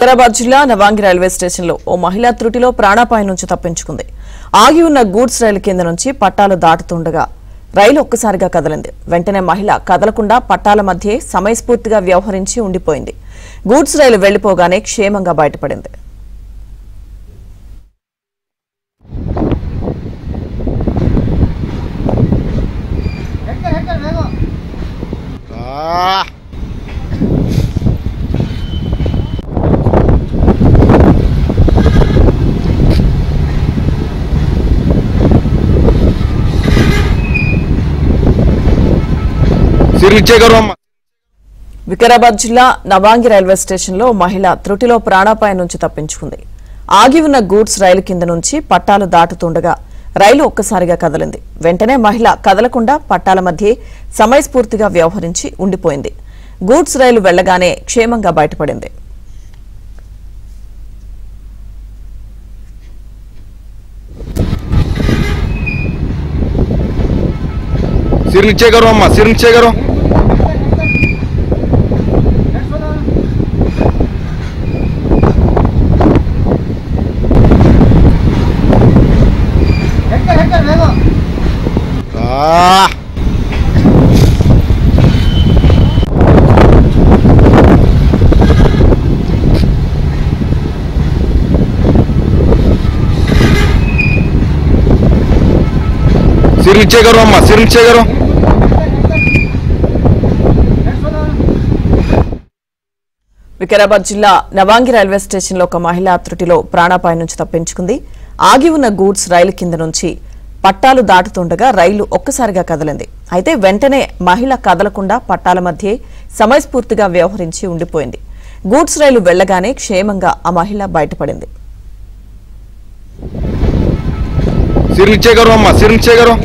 వికారాబాద్ జిల్లా నవాంగి రైల్వే స్టేషన్లో ఓ మహిళా త్రుటిలో ప్రాణాపాయం నుంచి తప్పించుకుంది. ఆగి ఉన్న గూడ్స్ రైలు కింద నుంచి పట్టాలు దాటుతుండగా రైలు ఒక్కసారిగా కదిలింది. వెంటనే మహిళ కదలకుండా పట్టాల మధ్యే సమయస్ఫూర్తిగా వ్యవహరించి ఉండిపోయింది. గూడ్స్ రైలు వెళ్లిపోగానే క్షేమంగా బయటపడింది. వికారాబాద్ జిల్లా నవాంగి రైల్వే స్టేషన్లో మహిళ త్రుటిలో ప్రాణాపాయం నుంచి తప్పించుకుంది. ఆగి ఉన్న గూడ్స్ రైలు కింద నుంచి పట్టాలు దాటుతుండగా రైలు ఒక్కసారిగా కదిలింది. వెంటనే మహిళ కదలకుండా పట్టాల మధ్యే సమయస్ఫూర్తిగా వ్యవహరించి ఉండిపోయింది. గూడ్స్ రైలు వెళ్లగానే క్షేమంగా బయటపడింది. सिर नीचे करो अम्मा, सिर नीचे करो। सिर नीचे करो अम्मा, सिर नीचे करो। వికారాబాద్ జిల్లా నవాంగి రైల్వే స్టేషన్లో ఒక మహిళా త్రుటిలో ప్రాణాపాయం నుంచి తప్పించుకుంది. ఆగి ఉన్న గూడ్స్ రైలు కింద నుంచి పట్టాలు దాటుతుండగా రైలు ఒక్కసారిగా కదిలింది. అయితే వెంటనే మహిళ కదలకుండా పట్టాల మధ్యే సమయస్ఫూర్తిగా వ్యవహరించి ఉండిపోయింది. గూడ్స్ రైలు వెళ్లగానే క్షేమంగా ఆ మహిళ బయటపడింది. सिर नीचे करो अम्मा, सिर नीचे करो।